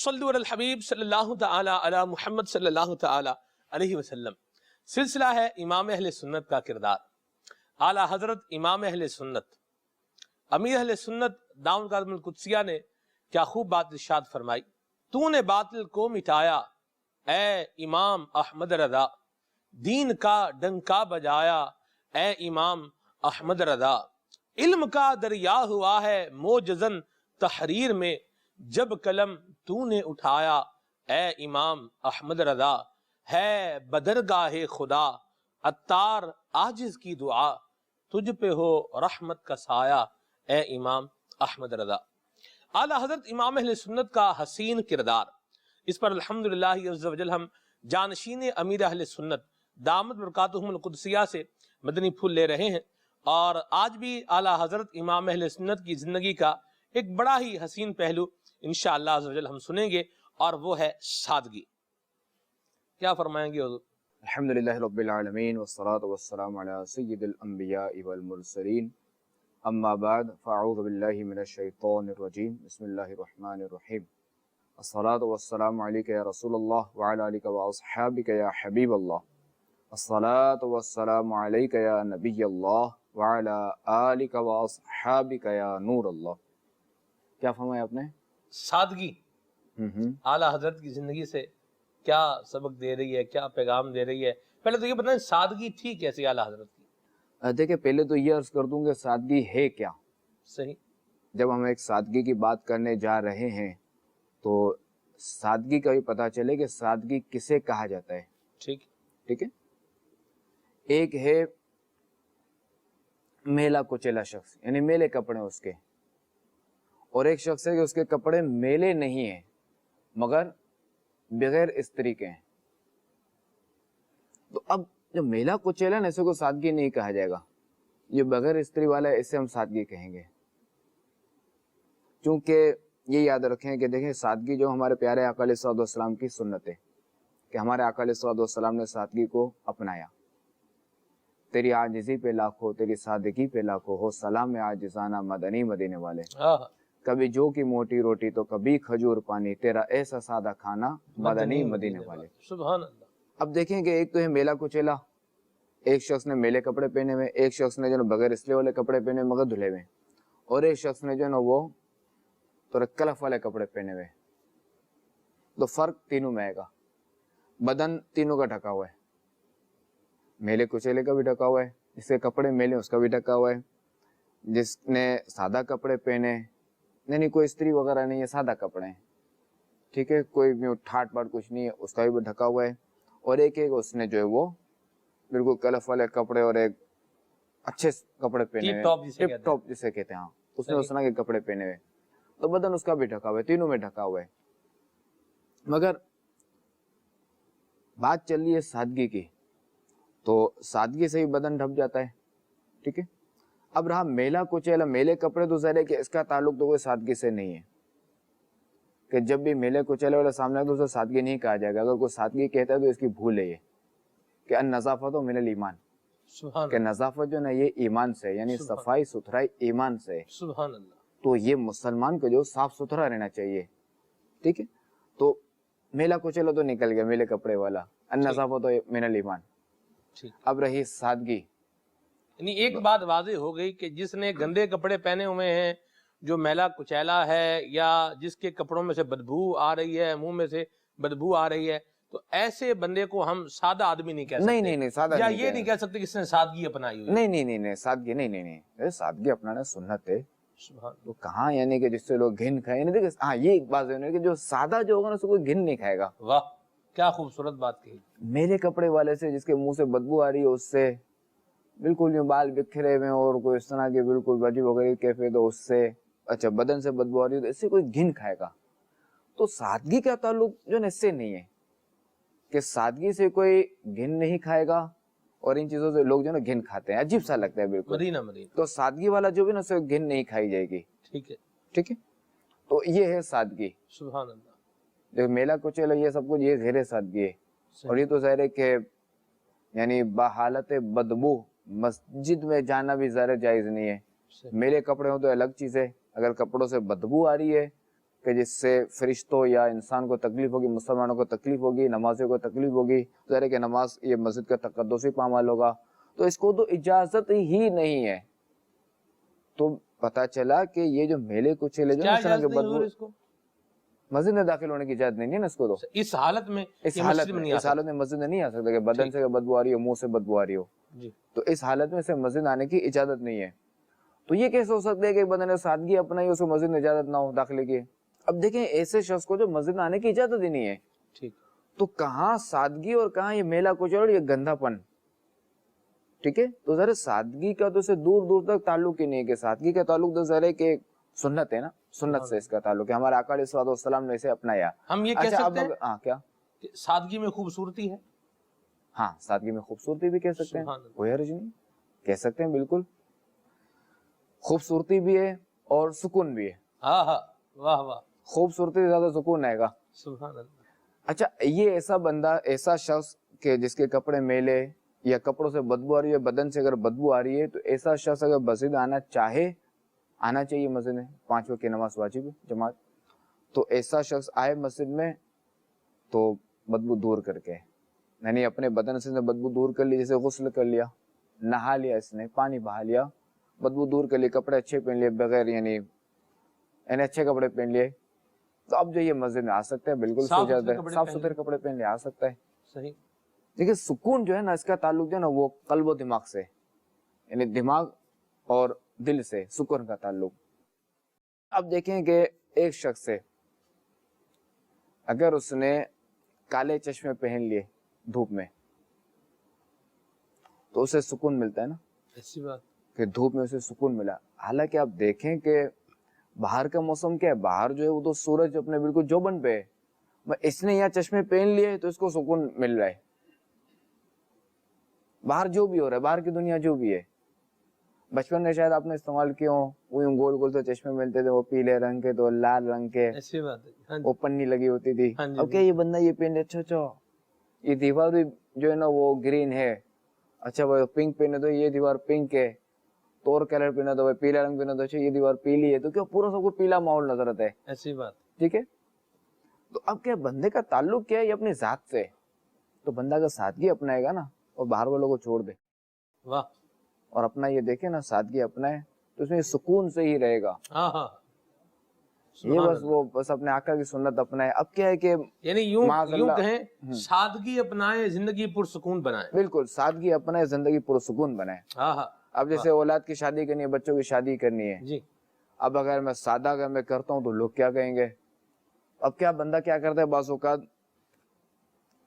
صلو علی الحبیب صلی اللہ تعالی علی محمد صلی اللہ تعالی علیہ وسلم۔ سلسلہ ہے امام اہل سنت کا کردار۔ اعلیٰ حضرت امام اہل سنت امیر اہل سنت دامت قدم القدسیہ نے کیا خوب بات ارشاد فرمائی، تو نے باطل کو مٹایا اے امام احمد رضا، دین کا ڈنکا بجایا اے امام احمد رضا، علم کا دریا ہوا ہے موجزن تحریر میں، جب قلم تو نے اٹھایا اے امام احمد رضا، ہے بدرگاہ خدا عطار عاجز کی دعا، تجھ پہ ہو رحمت کا سایہ اے امام احمد رضا۔ اعلیٰ حضرت امام اہل سنت کا حسین کردار، اس پر الحمدللہ عز و جل ہم جانشین امیر اہل سنت دامت برکاتہم القدسیہ سے مدنی پھول لے رہے ہیں، اور آج بھی اعلیٰ حضرت امام اہل سنت کی زندگی کا ایک بڑا ہی حسین پہلو انشاءاللہ عز و جل ہم سنیں گے، اور وہ ہے سادگی۔ کیا فرمائیں گے حضور؟ الحمدللہ رب العالمین والصلاة والسلام علی سید الانبیاء والمرسلین، اما بعد فاعوذ باللہ من الشیطان الرجیم، بسم اللہ الرحمن الرحیم، الصلاة والسلام علیکہ یا رسول اللہ وعلی آلک واصحابک یا حبیب اللہ، الصلاة والسلام علیکہ یا نبی اللہ وعلی آلک واصحابک یا نور اللہ۔ کیا فرمایا آپ نے؟ سادگی اعلیٰ حضرت کی زندگی سے کیا سبق دے رہی ہے، کیا پیغام دے رہی ہے؟ پہلے تو یہ بتائیں سادگی تھی کیسی اعلیٰ حضرت کی؟ دیکھیں پہلے تو یہ عرض کر دوں کہ سادگی ہے کیا۔ صحیح۔ جب ہم ایک سادگی کی بات کرنے جا رہے ہیں تو سادگی کا بھی پتہ چلے کہ سادگی کسے کہا جاتا ہے۔ ٹھیک ہے، ایک ہے میلا کچیلا شخص، یعنی میلے کپڑے اس کے، اور ایک شخص ہے کہ اس کے کپڑے میلے نہیں ہیں مگر بغیر استری کے ہیں۔ تو اب جو میلا کچیلا نا، اسے کو سادگی نہیں کہا جائے گا، یہ بغیر استری والا ہے، اسے ہم سادگی کہیں گے۔ چونکہ یہ یاد رکھیں کہ دیکھیں سادگی جو ہمارے پیارے آقا علیہ الصلوۃ والسلام کی سنت ہے، کہ ہمارے آقا علیہ الصلوۃ والسلام نے سادگی کو اپنایا۔ تیری عاجزی پہ لاکھوں، تیری سادگی پہ لاکھوں، ہو سلام عاجزانہ مدنی مدینے والے، کبھی جو کی موٹی روٹی تو کبھی کھجور پانی، تیرا ایسا سادہ کھانا مدنی مدینے والے۔ سبحان اللہ۔ اب دیکھیں کہ ایک تو ہے میلا کچیلا، ایک شخص نے میلے کپڑے پہنے ہوئے، ایک شخص نے جو بغیر استری والے کپڑے پہنے مگر دھلے ہوئے، اور ایک شخص نے جو نا وہ تو کلف والے کپڑے پہنے ہوئے۔ تو فرق تینوں میں آئے گا، بدن تینوں کا ڈھکا ہوا ہے، میلے کچیلے کا بھی ڈھکا ہوا ہے، جس کے کپڑے میلے اس کا بھی ڈھکا ہوا ہے، جس نے سادہ کپڑے پہنے، نہیں کوئی استری وغیرہ نہیں ہے، سادہ کپڑے ہیں، ٹھیک ہے، کوئی بھی ٹھاٹ باٹ کچھ نہیں ہے، اس کا بھی ڈھکا ہوا ہے، اور ایک اس نے جو ہے وہ بالکل کلف والے کپڑے اور ایک اچھے کپڑے پہنے ہوئے، ٹپ ٹاپ جسے کہتے ہیں، اس نے اس طرح کے کپڑے پہنے ہوئے، تو بدن اس کا بھی ڈھکا ہوا ہے، تینوں میں ڈھکا ہوا ہے۔ مگر بات چل رہی ہے سادگی کی، تو سادگی سے ہی بدن ڈھک جاتا ہے، ٹھیک ہے۔ اب رہا میلا کچیلا، میلے کپڑے تو ظاہر ہے کہ اس کا تعلق تو کوئی سادگی سے نہیں ہے، کہ جب بھی میلے کچیلے والا سامنے تو اسے سادگی نہیں کہا جائے گا۔ اگر کوئی سادگی کہتا ہے تو اس کی بھول ہے یہ کہ النظافت من الایمان، کہ نظافت جو نا یہ ایمان سے، یعنی صفائی ستھرائی ایمان سے۔ سبحان اللہ۔ تو یہ مسلمان کو جو صاف ستھرا رہنا چاہیے، ٹھیک ہے۔ تو میلا کچیلا تو نکل گیا، میلے کپڑے والا، النظافت من الایمان۔ اب رہی سادگی، یعنی ایک بات واضح ہو گئی کہ جس نے گندے کپڑے پہنے ہوئے ہیں، جو میلا کچیلا ہے، یا جس کے کپڑوں میں سے بدبو آ رہی ہے، منہ میں سے بدبو آ رہی ہے، تو ایسے بندے کو ہم سادہ آدمی نہیں کہہ سکتے، نہیں سادہ یا یہ نہیں کہہ سکتے کہ اس نے سادگی اپنائی ہوئی۔ نہیں سادگی نہیں، سادگی اپنانا سنت ہے۔ تو کہاں یعنی کہ جس سے لوگ گھن کھائیں، یعنی دیکھیں ہاں یہ ایک بات ہے کہ جو سادہ جو ہوگا نا اس کو کوئی گھن نہیں کھائے گا۔ واہ کیا خوبصورت بات کہی۔ میلے کپڑے والے سے جس کے منہ سے بدبو آ رہی ہے، اس سے بالکل یوں بال بکھرے ہوئے اور کوئی اس طرح کے بالکل بجی وغیرہ کیفے، تو اس سے اچھا بدن سے بدبو آ رہی ہے تو اس سے کوئی گھن کھائے گا۔ تو سادگی کا تعلق جو ہے اس سے نہیں ہے کہ سادگی سے کوئی گھن نہیں کھائے گا، اور ان چیزوں سے لوگ جو ہے نا گھن کھاتے ہیں، عجیب سا لگتا ہے بالکل۔ مدینہ تو سادگی والا جو بھی نا اسے گھن نہیں کھائی جائے گی، ٹھیک ہے ٹھیک ہے۔ تو یہ ہے سادگی۔ سبحان اللہ۔ جو میلا کچیلا یہ سب کچھ، یہ غیر سادگی ہے، اور یہ تو ظاہر ہے کہ یعنی بحالت بدبو مسجد میں جانا بھی ظاہر جائز نہیں ہے۔ میلے کپڑے ہوں تو الگ چیز ہے، اگر کپڑوں سے بدبو آ رہی ہے کہ جس سے فرشتوں یا انسان کو تکلیف ہوگی, مسلمانوں کو تکلیف ہوگی, نمازیوں کو تکلیف ہوگی, ظاہر ہے کہ نماز یہ مسجد کا تقدس ہی پامال ہوگا, تو اس کو تو اجازت ہی نہیں ہے. تو پتا چلا کہ یہ جو میلے کچیلے جو کیا اس طرح اجازت کے نہیں بدبو, حضور اس کو؟ مسجد میں داخل ہونے کی اجازت نہیں ہے نا اس کو. تو اس حالت میں اس یہ حالت مسجد میں میں نہیں آ اس حالت میں مسجد میں نہیں آ سکتا کہ بدن سے بدبو آ رہی ہو, منہ سے بدبو آ رہی ہو, جی تو اس حالت میں اسے مسجد آنے کی اجازت نہیں ہے. تو یہ کیسے ہو سکتا ہے کہ ایک بندے نے سادگی اپنائی, اس کو مسجد میں اجازت نہ ہو داخلے کی. اب دیکھیں ایسے شخص کو جو مسجد میں آنے کی اجازت ہی نہیں ہے, ٹھیک, تو کہاں سادگی اور کہاں یہ میلہ کچیل اور یہ گندھا پن. ٹھیک ہے, تو ذرا سادگی کا تو اسے دور دور تک تعلق ہی نہیں ہے, کہ سادگی کا تعلق تو ذرا کہ سنت ہے نا, سنت سے اس کا تعلق ہے, ہمارے آقا علیہ الصلوۃ والسلام نے اسے اپنایا. ہم یہ کہہ اچھا اب سکتے ہیں ہاں کیا, کہ سادگی میں خوبصورتی ہے. ہاں سادگی میں خوبصورتی بھی کہہ سکتے ہیں, سبحان اللہ. کوئی حرج نہیں, کہہ سکتے ہیں بالکل. خوبصورتی بھی ہے اور سکون بھی ہے. ہاں ہاں, واہ واہ, خوبصورتی سے زیادہ سکون آئے گا. سبحان اللہ. اچھا یہ ایسا بندہ, ایسا شخص کہ جس کے کپڑے میلے یا کپڑوں سے بدبو آ رہی ہے, بدن سے اگر بدبو آ رہی ہے, تو ایسا شخص اگر مسجد آنا چاہے, آنا چاہیے مسجد میں, 5 وقت کی نماز واجب ہے جماعت, تو ایسا شخص آئے مسجد میں تو بدبو دور کر کے, یعنی اپنے بدن سے بدبو دور کر لی, جیسے غسل کر لیا, نہا لیا, اس نے پانی بہا لیا, بدبو دور کر لی, کپڑے اچھے پہن لیے بغیر یعنی اچھے کپڑے پہن لیے, تو اب جو یہ مسجد میں آ سکتا ہے, بالکل صاف ستھرے کپڑے پہن لے آ سکتا ہے. صحیح. دیکھیں سکون جو ہے نا, اس کا تعلق جو ہے نا وہ قلب و دماغ سے, یعنی دماغ اور دل سے سکون کا تعلق. اب دیکھیں کہ ایک شخص سے اگر اس نے کالے چشمے پہن لیے دھوپ میں, تو اسے سکون ملتا ہے نا, ایسی بات کہ دھوپ میں اسے سکون ملا. حالانکہ آپ دیکھیں کہ باہر کا موسم کیا ہے, باہر جو ہے وہ تو سورج اپنے بالکل جوبن پہ ہے, اس نے یہاں چشمے پہن لیے تو اس کو سکون مل رہا ہے. باہر جو بھی ہو رہا ہے, باہر کی دنیا جو بھی ہے, بچپن میں شاید آپ نے استعمال کیا ہو, وہ یوں گول گول سے چشمے ملتے تھے, وہ پیلے رنگ کے تو لال رنگ کے, ایسی بات ہے. وہ پنی لگی ہوتی تھی. ہاں جی, اب کیا یہ بندہ یہ پہن لے, اچھا یہ دیوار بھی جو ہے نا وہ گرین ہے, اچھا وہ پنک پہنے تو یہ دیوار پنک ہے, تو اور کلر پہنا تو پیلا رنگ پہنا تو اچھا یہ دیوار پیلی ہے, تو کیا پورا سب کو پیلا ماحول نظر آتا ہے. ایسی بات. ٹھیک ہے, تو اب کیا بندے کا تعلق کیا ہے, یہ اپنی ذات سے. تو بندہ اگر سادگی اپنائے گا نا اور باہر والوں کو چھوڑ دے, واہ, اور اپنا یہ دیکھے نا سادگی اپنائے, تو اس میں سکون سے ہی رہے گا. ہاں ہاں, یہ بس وہ بس اپنے آقا کی سنت اپنائے. اب کیا ہے کہ یعنی یوں معاذ کہیں سادگی اپنائے, زندگی پرسکون بنائے. بالکل سادگی اپنائے, زندگی پرسکون بنائے. ہاں ہاں. اب جیسے اولاد کی شادی کرنی ہے, بچوں کی شادی کرنی ہے, جی, اب اگر میں سادہ اگر میں کرتا ہوں تو لوگ کیا کہیں گے. اب کیا بندہ کیا کرتا ہے, بعض اوقات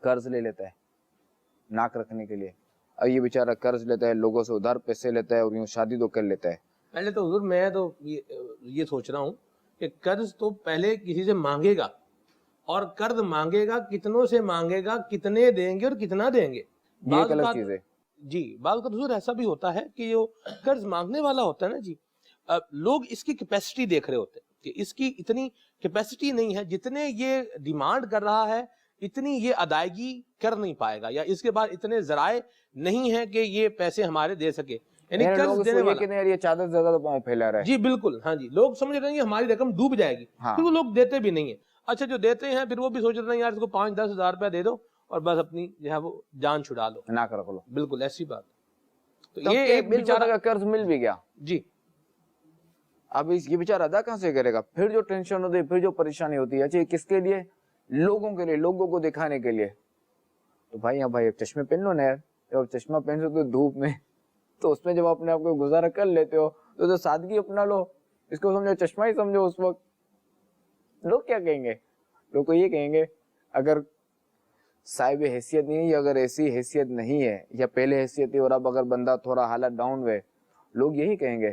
قرض لے لیتا ہے ناک رکھنے کے لیے. اب یہ بیچارہ قرض لیتا ہے, لوگوں سے ادھار پیسے لیتا ہے, اور یوں شادی تو کر لیتا ہے. پہلے تو حضور میں تو یہ سوچ رہا ہوں کہ قرض تو پہلے کسی سے مانگے گا, اور قرض مانگے گا کتنوں سے مانگے گا, کتنے دیں گے اور کتنا دیں گے. یہ ایک الگ چیز ہے. جی, بعض اوقات حضور ایسا بھی ہوتا ہے کہ جو قرض مانگنے والا ہوتا ہے نا جی, لوگ اس کی کیپیسٹی دیکھ رہے ہوتے ہیں کہ اس کی اتنی کیپیسٹی نہیں ہے, جتنے یہ ڈیمانڈ کر رہا ہے اتنی یہ ادائیگی کر نہیں پائے گا, یا اس کے بعد اتنے ذرائع نہیں ہیں کہ یہ پیسے ہمارے دے سکے. یعنی قرض دینے والا, یہ چادر زیادہ پاؤں پھیلا رہا ہے. جی بالکل, ہاں جی, لوگ سمجھ رہے ہیں کہ ہماری رقم ڈوب جائے گی, پھر وہ لوگ دیتے بھی نہیں ہیں. اچھا جو دیتے ہیں پھر وہ بھی سوچ رہے ہیں یار اس کو 5-10 ہزار روپیہ دے دو اور بس اپنی جو ہے وہ جان چھڑا لو, ناک رکھ لو. بالکل ایسی بات. تو یہ ایک بیچارہ کا قرض مل بھی گیا جی, اب یہ بیچارہ ادا کہاں سے کرے گا. پھر جو ٹینشن ہوتی ہے, پھر جو پریشانی ہوتی ہے, اچھا کس کے لیے, لوگوں کے لیے, لوگوں کو دکھانے کے لیے. تو بھائی ہاں بھائی ایک چشمے پہن لو نا یار, جب چشمہ پہن سو تو دھوپ میں, تو اس میں جب اپنے آپ کو گزارا کر لیتے ہو تو سادگی اپنا لو, اس کو سمجھو چشمہ ہی سمجھو. اس وقت لوگ کیا کہیں گے, لوگ کو یہ کہیں گے اگر صاحب حیثیت نہیں ہے, یا اگر ایسی حیثیت نہیں ہے, یا پہلے حیثیت تھی اور اب اگر بندہ تھوڑا حالت ڈاؤن ہوئے, لوگ یہی کہیں گے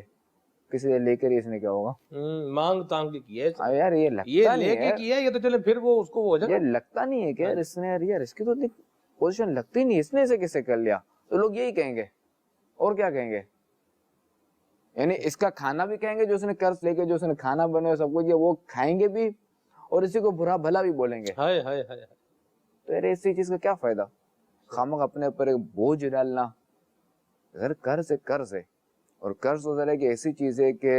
کسی سے لے کر ہی اس نے کیا ہوگا, مانگ تانگ کے کیا ہے یار یہ لگتا نہیں ہے, یہ تو چلے پھر وہ اس کو ہو جائے, یہ لگتا نہیں ہے کہ یار اس نے, یار اس کی تو پوزیشن لگتی نہیں, اس نے اسے کیسے کر لیا. تو لوگ یہی کہیں گے, اور کیا کہیں گے, یعنی اس کا کھانا بھی کہیں گے, جو اس نے قرض لے کے جو اس نے کھانا بنے سب کچھ وہ کھائیں گے بھی, اور اسی کو برا بھلا بھی بولیں گے. تو یار ایسی چیز کا کیا فائدہ, خامخواہ اپنے اوپر ایک بوجھ ڈالنا. اگر قرض ہے قرض ہے, اور قرض ہو ذرا کہ ایسی چیز ہے کہ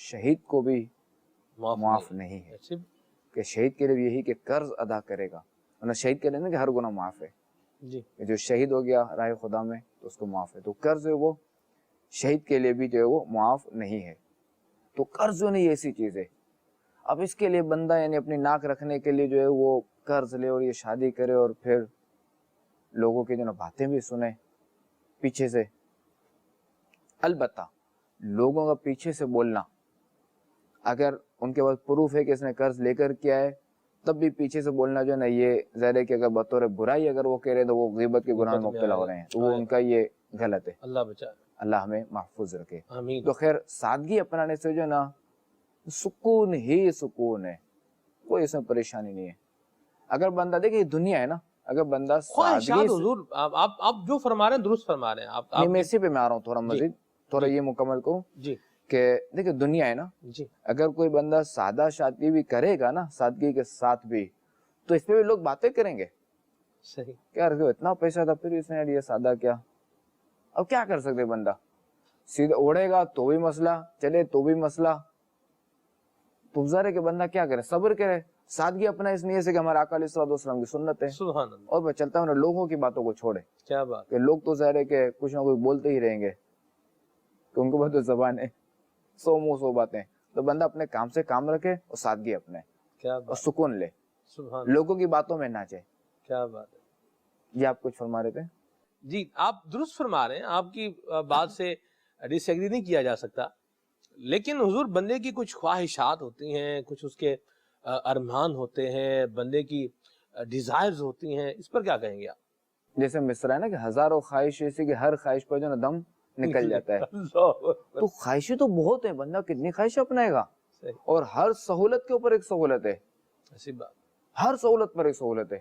شہید کو بھی معاف نہیں ہے. کہ شہید کے لیے یہی کہ قرض ادا کرے گا، ورنہ شہید کے لیے نا کہ ہر گناہ معاف ہے، جی جو شہید ہو گیا راہ خدا میں تو اس کو معاف ہے، تو قرض ہے وہ شہید کے لیے بھی جو ہے وہ معاف نہیں ہے۔ تو قرض جو نہیں ایسی چیز ہے، اب اس کے لیے بندہ یعنی اپنی ناک رکھنے کے لیے جو ہے وہ قرض لے اور یہ شادی کرے اور پھر لوگوں کی جو نا باتیں بھی سنے پیچھے سے۔ البتہ لوگوں کا پیچھے سے بولنا، اگر ان کے پاس پروف ہے کہ اس نے قرض لے کر کیا ہے، تب بھی پیچھے سے بولنا جو ہے نا یہ ظاہر ہے کہ اگر بطور برائی اگر وہ کہہ رہے ہیں تو وہ غیبت کے گناہ میں مبتلا ہو رہے ہیں، تو وہ ان کا یہ غلط ہے۔ اللہ بچائے، اللہ ہمیں محفوظ رکھے۔ آمین۔ تو خیر سادگی اپنانے سے جو ہے نا سکون ہی سکون ہے، کوئی اس میں پریشانی نہیں ہے۔ اگر بندہ دیکھیں دنیا ہے نا، اگر بندہ خواہشات سادگی حضور آپ جو فرما رہے ہیں درست فرما رہے ہیں آپ نہیں، میں اسی پہ میں آ رہا ہوں تھوڑا مزید، تھوڑا جی یہ مکمل کروں جی کہ دیکھیں دنیا ہے نا، جی اگر کوئی بندہ سادہ شادی بھی کرے گا نا سادگی کے ساتھ بھی، تو اس پہ بھی لوگ باتیں کریں گے صحیح، کہ یار اتنا پیسہ تھا پھر اس نے یہ سادہ کیا۔ اب کیا کر سکتے بندہ، سیدھا اوڑے گا تو بھی مسئلہ، چلے تو بھی مسئلہ، تو ظاہر ہے کہ بندہ کیا کرے، صبر کرے، سادگی اپنا اس نیت سے کہ ہمارے آقا علیہ الصلوۃ والسلام کی سنت ہے، سبحان اللہ، اور وہ چلتا ہے لوگوں کی باتوں کو چھوڑے، کیا بات، کہ لوگ تو ظاہر ہے کہ کچھ نہ کچھ بولتے ہی رہیں گے، کہ ان کے پاس تو زبان ہے، سو منہ سو باتیں، تو بندہ اپنے کام سے کام رکھے اور سادگی اپنے کیا اور بات، سکون لے، سبحان، لوگوں کی باتوں میں نہ جائے۔ کیا بات ہے۔ یہ آپ کچھ فرما رہے تھے؟ جی آپ درست فرما رہے ہیں، آپ کی بات سے ڈس ایگری نہیں کیا جا سکتا، لیکن حضور بندے کی کچھ خواہشات ہوتی ہیں، کچھ اس کے ارمان ہوتے ہیں، بندے کی ڈیزائرز ہوتی ہیں، اس پر کیا کہیں گے آپ؟ جیسے مصرع ہے نا کہ ہزاروں خواہش ایسی کہ ہر خواہش پر جو نا دم نکل جاتا ہے، اللہ اکبر، تو خواہشیں تو بہت ہیں، بندہ کتنی خواہش اپنائے گا، صحیح، اور ہر سہولت کے اوپر ایک سہولت ہے، ایسی بات، ہر سہولت پر ایک سہولت ہے۔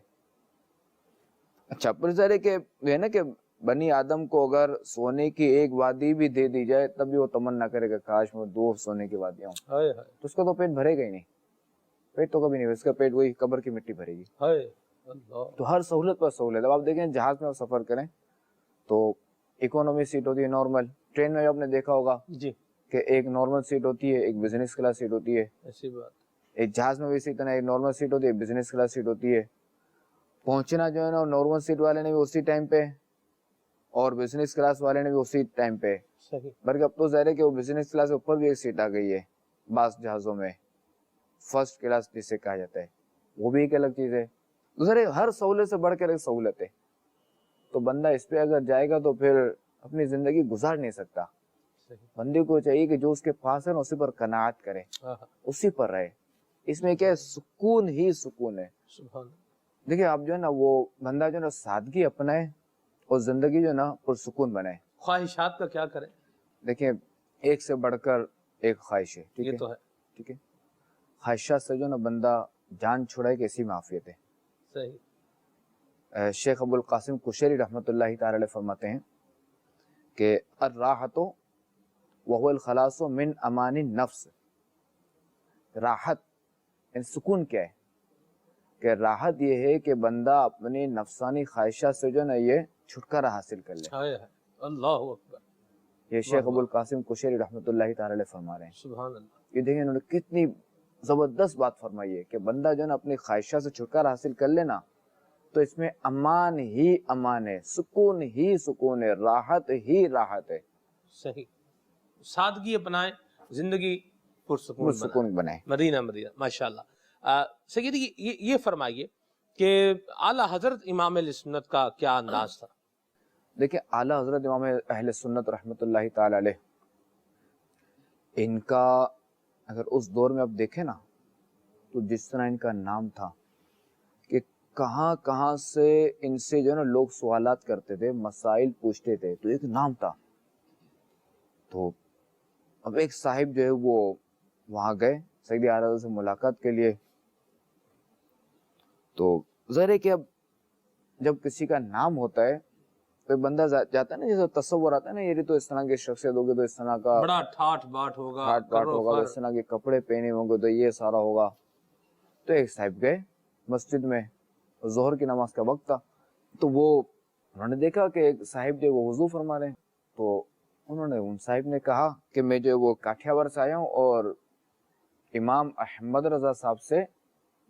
اچھا پھر ظاہر ہے کہ ہے نا کہ بنی آدم کو اگر سونے کی ایک وادی بھی دے دی جائے تب بھی وہ تمنا کرے گا کاش میں 2 سونے کی وادیاں ہوں، ہائے ہائے تو اس کا تو پیٹ بھرے گا ہی نہیں، پیٹ تو کبھی نہیں، اس کا پیٹ وہی قبر کی مٹی بھرے گی۔ ہائے اللہ، تو ہر سہولت پر سہولت۔ اب آپ دیکھیں جہاز میں آپ سفر کریں تو اکانومی سیٹ ہوتی ہے نارمل، ٹرین میں آپ نے دیکھا ہوگا جی کہ ایک نارمل سیٹ ہوتی ہے، ایک بزنس کلاس سیٹ ہوتی ہے، ایسی بات، ایک جہاز میں بھی اسی طرح ایک نارمل سیٹ ہوتی ہے، ایک بزنس کلاس سیٹ ہوتی ہے۔ پہنچنا جو ہے نا نارمل سیٹ والے نے بھی اسی ٹائم پہ اور بزنس کلاس والے نے بھی اسی ٹائم پہ، صحیح، بلکہ اب تو ظاہر ہے کہ وہ بزنس کلاس کے اوپر بھی ایک سیٹ آ گئی ہے بعض جہازوں میں، فرسٹ کلاس جسے کہا جاتا ہے، وہ بھی ایک الگ چیز ہے۔ دوسرے ہر سہولت سے بڑھ کر ایک سہولت ہے، تو بندہ اس پہ اگر جائے گا تو پھر اپنی زندگی گزار نہیں سکتا۔ صحیح، بندے کو چاہیے کہ جو اس کے پاس ہے نا اسی پر قناعت کرے، اسی پر رہے، اس میں کیا ہے سکون ہی سکون ہے۔ سبحان اللہ، دیکھیں آپ جو ہے نا وہ بندہ جو ہے نا سادگی اپنائے اور زندگی جو ہے نا پرسکون بنائے۔ خواہشات کا کیا کریں، دیکھیں ایک سے بڑھ کر ایک خواہش ہے، ٹھیک یہ ہے، تو ہے، ٹھیک ہے، خواہشات سے جو ہے نا بندہ جان چھڑائے کہ ایسی معافیت ہے۔ صحیح، شیخ ابو القاسم کشیری رحمۃ اللہ تعالی علیہ فرماتے ہیں کہ الراحت وهو الخلاص من امان النفس، راحت یعنی سکون کیا ہے، کہ راحت یہ ہے کہ بندہ اپنی نفسانی خواہشات سے جو ہے نا یہ چھٹکارا حاصل کر لے۔ ہائے ہائے اللہ اکبر، یہ شیخ ابو القاسم کشیری رحمۃ اللہ تعالی علیہ فرما رہے ہیں۔ سبحان اللہ، یہ دیکھیں انہوں نے کتنی زبردست بات فرمائی ہے کہ بندہ جو ہے نا اپنی خواہشات سے چھٹکارا حاصل کر لینا تو اس میں امان ہی امان ہے، سکون ہی سکون ہے، راحت ہی راحت ہے، صحیح، سادگی اپنائیں، زندگی پرسکون بنائیں، سکون بنائے۔ مدینہ مدینہ، ماشاءاللہ۔ سیدی یہ فرمائیے کہ اعلیٰ حضرت امام علیہ سنت کا کیا انداز تھا؟ دیکھیں اعلیٰ حضرت امام اہل سنت رحمۃ اللہ تعالی علیہ، ان کا اگر اس دور میں آپ دیکھیں نا تو جس طرح ان کا نام تھا کہ کہاں کہاں سے ان سے جو ہے نا لوگ سوالات کرتے تھے، مسائل پوچھتے تھے، تو ایک نام تھا۔ تو اب ایک صاحب جو ہے وہ وہاں گئے سیدی اعلیٰ سے ملاقات کے لیے، تو ظاہر ہے کہ اب جب کسی کا نام ہوتا ہے تو بندہ جاتا ہے نا، جیسے تصور آتا ہے نا یہ تو اس طرح کی شخصیت ہوگی، تو اس طرح کا بڑا ٹھاٹ باٹ ہوگا، ٹھاٹ باٹ ہوگا، تو اس طرح کے کپڑے پہنے ہوں گے، تو یہ سارا ہوگا۔ تو ایک صاحب گئے مسجد میں، ظہر کی نماز کا وقت تھا، تو وہ انہوں نے دیکھا کہ ایک صاحب جو وہ وضو فرما رہے ہیں، تو انہوں نے ان صاحب نے کہا کہ میں جو وہ کاٹھیاوڑ سے آیا ہوں اور امام احمد رضا صاحب سے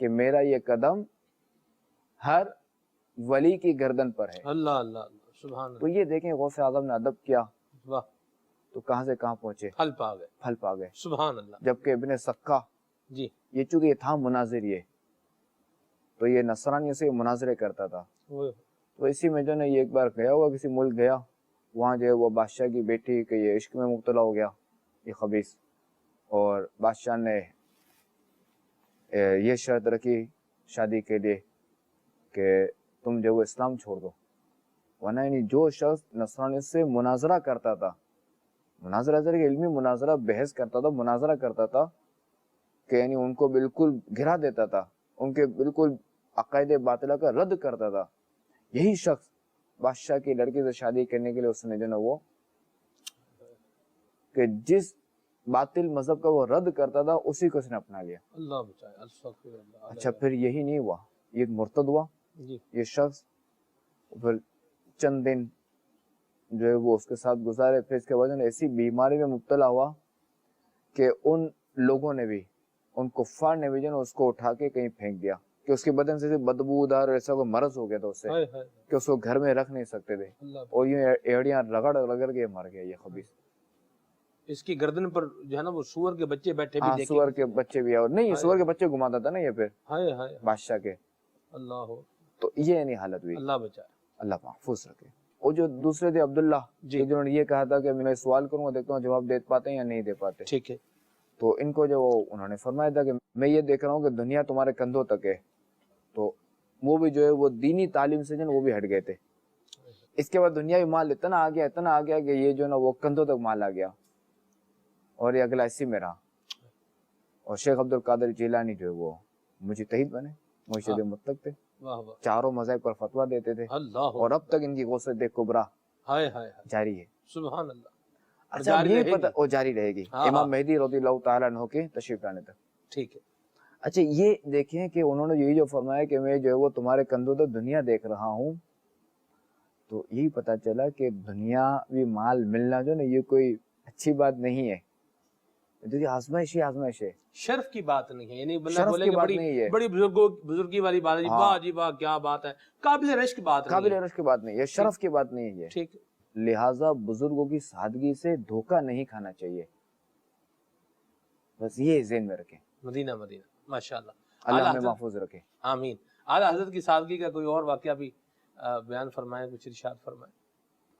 کہ میرا یہ قدم ہر ولی کی گردن پر ہے. اللہ اللہ اللہ سبحان تو اللہ. یہ دیکھیں غوث اعظم نے ادب کیا واہ تو کہاں سے کہاں پہنچے, پھل پا گئے. پھل پا گئے. سبحان اللہ. جبکہ ابن سقا جی یہ چونکہ یہ تھا مناظر, یہ تو یہ نصرانیوں سے مناظرے کرتا تھا. وہ تو اسی میں جو ہے یہ ایک بار گیا ہوا کسی ملک گیا, وہاں جو ہے وہ بادشاہ کی بیٹی کہ یہ عشق میں مبتلا ہو گیا یہ خبیث, اور بادشاہ نے یہ شرط رکھی شادی کے لیے کہ تم جو وہ اسلام چھوڑ دو, ورنہ یعنی جو شخص نصرانی سے مناظرہ کرتا تھا, مناظرہ علمی مناظرہ بحث کرتا تھا, مناظرہ کرتا تھا کہ یعنی ان کو بالکل گرا دیتا تھا, ان کے بالکل عقائد باطلہ کا رد کرتا تھا, یہی شخص بادشاہ کی لڑکی سے شادی کرنے کے لیے اس نے جو نا وہ کہ جس باطل مذہب کا وہ رد کرتا تھا اسی کو اس نے اپنا لیا. اللہ بچائے. استغفر اللہ. اچھا پھر یہی نہیں ہوا, یہ مرتد ہوا جی یہ شخص, پھر چند دن جو ہے وہ اس کے ساتھ گزارے, پھر اس کے بعد ایسی بیماری میں مبتلا ہوا کہ ان لوگوں نے بھی, ان کفار نے بھی جو اس کو اٹھا کے کہیں پھینک دیا کہ اس کے بدن سے بدبودار ایسا کوئی مرض ہو گیا تھا اس سے کہ اس کو گھر میں رکھ نہیں سکتے تھے, اور یہ ایڑیاں رگڑ کے مر گیا یہ خبیث. اس کی گردن پر جو ہے نا وہ سور کے بچے بیٹھے بھی دیکھیں. سور کے بچے بھی, اور نہیں سور کے بچے گھماتا تھا نا یہ پھر ہائے ہائے بادشاہ کے. اللہ ہو. تو یہ نہیں حالت ہوئی, اللہ بچائے. اللہ محفوظ رکھے. اور جو دوسرے تھے عبداللہ جی جنہوں نے یہ کہا تھا کہ میں سوال کروں گا دیکھتا ہوں جواب دے پاتے ہیں یا نہیں دے پاتے, ٹھیک ہے. تو ان کو جو انہوں نے فرمایا تھا کہ میں یہ دیکھ رہا ہوں کہ دنیا تمہارے کندھوں تک ہے, تو وہ بھی جو ہے وہ دینی تعلیم سے جو وہ بھی ہٹ گئے تھے. اس کے بعد دنیاوی مال اتنا آ گیا کہ یہ جو نا وہ کندھوں تک مال آ گیا, اور یہ اگلا اسی میں رہا. اور شیخ عبد القادر جیلانی جو ہے وہ مجتہد بنے, مرشد مطلق تھے, چاروں مذاہب پر فتویٰ دیتے تھے, اور اب تک ان کی غوثت کبریٰ جاری ہے. سبحان اللہ. اچھا یہ پتہ وہ جاری رہے گی امام مہدی رضی اللہ تعالیٰ عنہ کے تشریف لانے تک. ٹھیک ہے. اچھا یہ دیکھیں کہ انہوں نے یہی جو فرمایا کہ میں جو ہے وہ تمہارے کندھوں تک دنیا دیکھ رہا ہوں, تو یہی پتہ چلا کہ دنیاوی مال ملنا جو نا یہ کوئی اچھی بات نہیں ہے, دیکھیے آزمائش ہے, شرف کی بات نہیں ہے, یعنی بندہ شرف بولے کی کہ بات نہیں ہے, بڑی بزرگی والی بات ہے, واہ جی واہ کیا بات ہے, قابل رشک بات نہیں ہے, قابل رشک کی بات نہیں ہے, شرف کی بات نہیں ہے. ٹھیک ہے. لہٰذا بزرگوں کی سادگی سے دھوکہ نہیں کھانا چاہیے, بس یہ ذہن میں رکھیں. مدینہ ماشاءاللہ, اللہ ہمیں محفوظ رکھے. آمین. اعلیٰ حضرت کی سادگی کا کوئی اور واقعہ بھی بیان فرمائیں, کچھ ارشاد فرمائیں.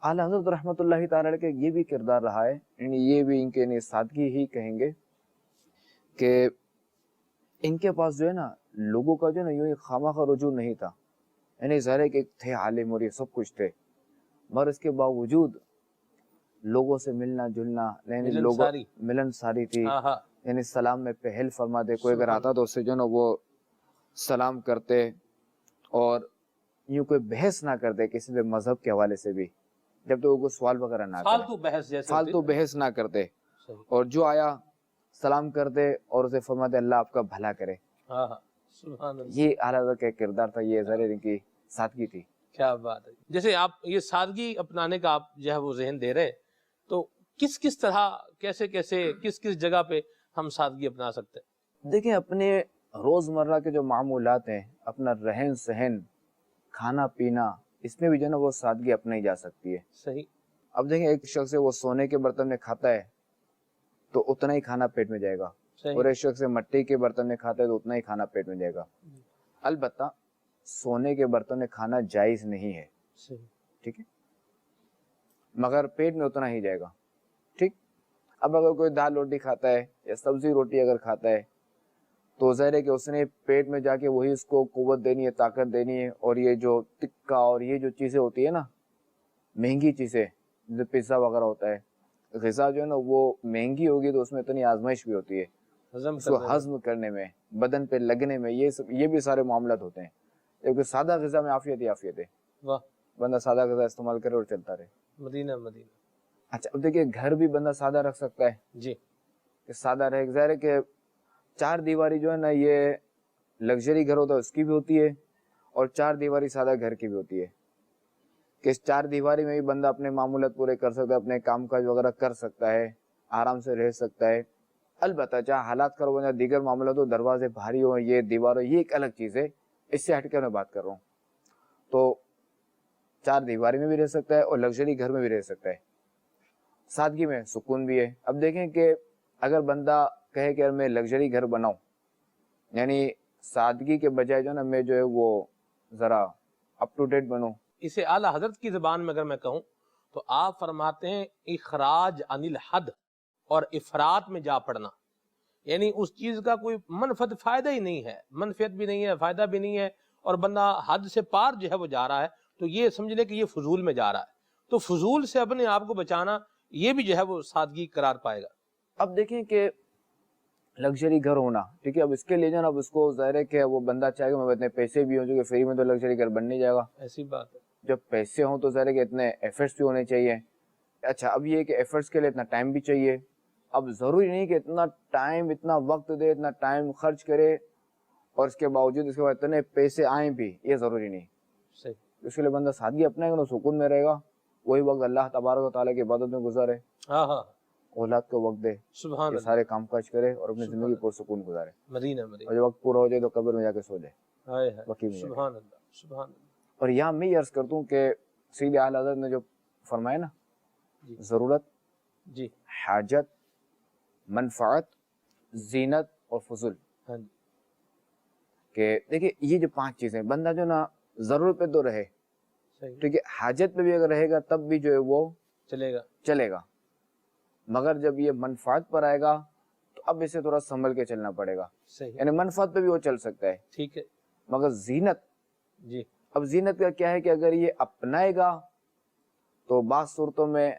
اعلیٰ حضرت رحمۃ اللہ تعالی علیہ کے یہ بھی کردار رہا ہے, یعنی یہ بھی ان کے سادگی ہی کہیں گے کہ ان کے پاس جو ہے نا لوگوں کا جو ہے نا یوں خواہ رجوع نہیں تھا, یعنی ظاہر ہے کہ تھے عالم اور یہ سب کچھ تھے, مگر اس کے باوجود لوگوں سے ملنا جلنا, یعنی ملن ساری تھی, یعنی سلام میں پہل فرما دے, کوئی اگر آتا تو اس سے جو نا وہ سلام کرتے, اور یوں کوئی بحث نہ کرتے کسی بھی مذہب کے حوالے سے بھی, جب تو وہ سوال وغیرہ نہ کرتے, فالتو بحث نہ کرتے, اور جو آیا سلام کرتے اور اسے فرماتے اللہ آپ کا بھلا کرے. یہ اعلیٰ کا کردار تھا, یہ ظاہر ان کی سادگی تھی. کیا بات ہے. جیسے آپ یہ سادگی اپنانے کا آپ جو ہے وہ ذہن دے رہے, تو کس طرح کیسے کس جگہ پہ ہم سادگی اپنا سکتے ہیں؟ دیکھیں اپنے روزمرہ کے جو معمولات ہیں, اپنا رہن سہن, کھانا پینا, اس میں بھی جو ہے نا وہ سادگی اپنائی جا سکتی ہے. صحیح. اب دیکھیں ایک شخص وہ سونے کے برتن میں کھاتا ہے تو اتنا ہی کھانا پیٹ میں جائے گا, اور ایک شخص مٹی کے برتن میں کھاتا ہے تو اتنا ہی کھانا پیٹ میں جائے گا. البتہ سونے کے برتن میں کھانا جائز نہیں ہے, ٹھیک ہے, مگر پیٹ میں اتنا ہی جائے گا. ٹھیک. اب اگر کوئی دال روٹی کھاتا ہے یا سبزی روٹی اگر کھاتا ہے تو ظاہر ہے کہ اس نے پیٹ میں جا کے وہی اس کو قوت دینی ہے, طاقت دینی ہے, اور یہ جو ٹکا اور یہ جو چیزیں ہوتی ہے نا مہنگی چیزیں, جو پیزا وغیرہ ہوتا ہے, غذا جو ہے نا وہ مہنگی ہوگی تو اس میں اتنی آزمائش بھی ہوتی ہے, اس کو ہضم کرنے میں, بدن پہ لگنے میں, یہ بھی سارے معاملات ہوتے ہیں. کیونکہ سادہ غذا میں عافیت ہی عافیت ہے, بندہ سادہ غذا استعمال کرے اور چلتا رہے. مدینہ. اچھا اب دیکھیے گھر بھی بندہ سادہ رکھ سکتا ہے جی, کہ سادہ رہے. ظاہر ہے کہ چار دیواری جو ہے نا یہ لگژری گھر ہوتا ہے اس کی بھی ہوتی ہے, اور چار دیواری سادہ گھر کی بھی ہوتی ہے, کہ اس چار دیواری میں بھی بندہ اپنے معمولات پورے کر سکتا ہے, اپنے کام کاج وغیرہ کر سکتا ہے, آرام سے رہ سکتا ہے. البتہ جہاں حالات خراب ہو جائیں دیگر معاملات ہو دروازے بھاری ہوں یہ دیوار ہو یہ ایک الگ چیز ہے اس سے ہٹ کے میں بات کر رہا ہوں تو چار دیواری میں بھی رہ سکتا ہے اور لگژری گھر میں بھی رہ سکتا ہے سادگی میں سکون بھی ہے اب دیکھیں کہ اگر بندہ کہے کہ میں لگژری گھر بناؤں یعنی سادگی کے بجائے جو نا میں جو ہے وہ ذرا اپ ٹو ڈیٹ بنوں اسے اعلیٰ حضرت کی زبان میں اگر میں کہوں تو آپ فرماتے ہیں اخراج عن الحد اور افراط میں جا پڑنا یعنی اس چیز کا کوئی منفعت فائدہ ہی نہیں ہے منفعت بھی نہیں ہے فائدہ بھی نہیں ہے اور بندہ حد سے پار جو ہے وہ جا رہا ہے تو یہ سمجھ لے کہ یہ فضول میں جا رہا ہے تو فضول سے اپنے آپ کو بچانا یہ بھی جو ہے وہ سادگی قرار پائے گا اب دیکھیں کہ لگژری گھر ہونا ٹھیک ہے اب اس کے لیے جو نا اب اس کو ظاہر ہے کہ وہ بندہ چاہے گا میں اتنے پیسے بھی ہوں جو کہ فری میں تو لگژری گھر بن نہیں جائے گا ایسی بات ہے جب پیسے ہوں تو ظاہر ہے کہ اتنے ایفرٹس بھی ہونے چاہیے اچھا اب یہ کہ ایفرٹس کے لیے اتنا ٹائم بھی چاہیے اب ضروری نہیں کہ اتنا ٹائم اتنا وقت دے اتنا ٹائم خرچ کرے اور اس کے باوجود اس کے بعد اتنے پیسے آئیں بھی یہ ضروری نہیں صحیح اس کے لیے بندہ سادگی اپنائے گا سکون میں رہے گا وہی وقت اللہ تبارک و تعالیٰ کی عبادت میں گزارے ہاں ہاں اولاد کو وقت دے سبحان یہ اللہ سارے کام کاج کرے اور اپنی سبحان زندگی پر سکون گزارے مدینہ مدینہ اور جب وقت پورا ہو جائے تو قبر میں جا کے سو جائے ہائے ہائے وقی میں جا کے۔ سبحان اللہ سبحان اللہ اور یہاں میں یہ عرض کرتا ہوں کہ سیدھے اعلیٰ حضرت نے جو فرمایا نا جی ضرورت جی حاجت منفعت زینت اور فضول ہاں جی کہ دیکھیں یہ جو پانچ چیزیں بندہ جو نا ضرورت پہ تو رہے صحیح ٹھیک ہے حاجت پہ بھی اگر رہے گا تب بھی جو ہے وہ چلے گا چلے گا مگر جب یہ منفعت پر آئے گا تو اب اسے تھوڑا سنبھل کے چلنا پڑے گا صحیح یعنی منفعت پہ بھی وہ چل سکتا ہے ٹھیک ہے مگر زینت جی اب زینت کا کیا ہے کہ اگر یہ اپنائے گا تو بعض صورتوں میں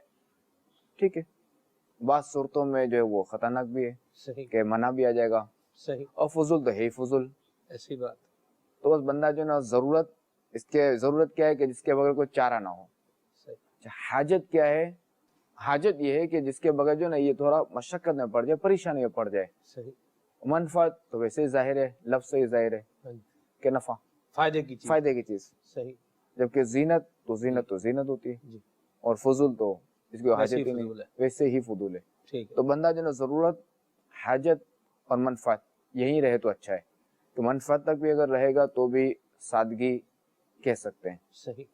ٹھیک ہے بعض صورتوں میں جو ہے وہ خطرناک بھی ہے صحیح کہ منع بھی آ جائے گا صحیح اور فضول تو ہے ہی فضول ایسی بات تو بس بندہ جو نا ضرورت اس کے ضرورت کیا ہے کہ جس کے بغیر کوئی چارہ نہ ہو صحیح حاجت کیا ہے حاجت یہ ہے کہ جس کے بغیر جو نا یہ تھوڑا مشقت میں پڑ جائے پریشانی میں پڑ جائے صحیح منفعت تو ویسے ہی ظاہر ہے لفظ سے ہی ظاہر ہے ہاں جی کہ نفع فائدے کی چیز فائدے کی چیز صحیح جبکہ زینت تو زینت ہوتی ہے جی اور فضول تو اس کی ویسے حاجت ہی ہی نہیں فضول ہے ویسے ہی فضول ہے ٹھیک ہے تو بندہ جو نا ضرورت حاجت اور منفعت یہی رہے تو اچھا ہے تو منفعت تک بھی اگر رہے گا تو بھی سادگی کہہ سکتے ہیں صحیح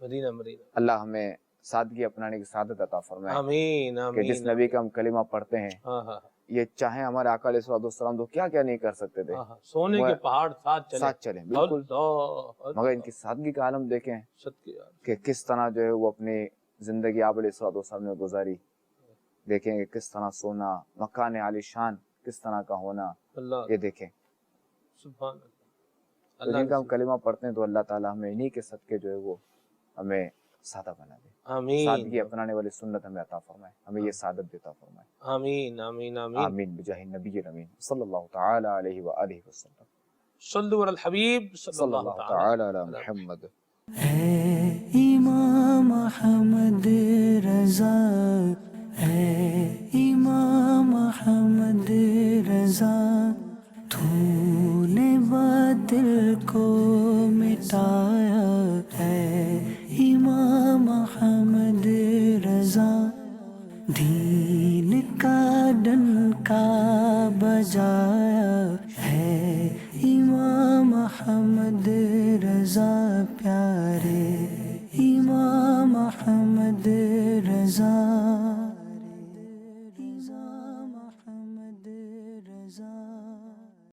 مدینہ مدینہ اللہ ہمیں سادگی اپنانے کی سعادت عطا فرمائے آمین کہ آمین جس نبی کا ہم کلمہ پڑھتے ہیں ہاں ہاں یہ چاہیں ہمارے آقا علیہ السلام تو کیا کیا نہیں کر سکتے تھے ہاں ہاں سونے وہ کے پہاڑ ساتھ چلے ساتھ چلیں بالکل اللہ مگر ان کی سادگی کا عالم دیکھیں صدقے یار کہ کس طرح جو ہے وہ اپنی زندگی آپ علیہ السلام نے گزاری دیکھیں کہ کس طرح سونا مکان عالی شان کس طرح کا ہونا اللہ یہ دیکھیں سبحان تو اللہ جن کا ہم اللہ کلمہ پڑھتے ہیں تو اللہ تعالیٰ ہمیں انہی کے صدقے جو ہے وہ ہمیں سادہ بنا دے آمین سادگی اپنانے والی سنت ہمیں عطا فرمائے ہمیں یہ سعادت دیتا فرمائے آمین آمین آمین آمین بجاہ نبی امین صلی اللہ تعالی علیہ وآلہ وسلم صلو علی الحبیب صلی اللہ تعالی علی محمد ہے امام احمد رضا ہے امام احمد رضا تو نے باطل کو مٹایا ہے امام احمد رضا دین کا ڈنکا بجایا ہے امام احمد رضا پیارے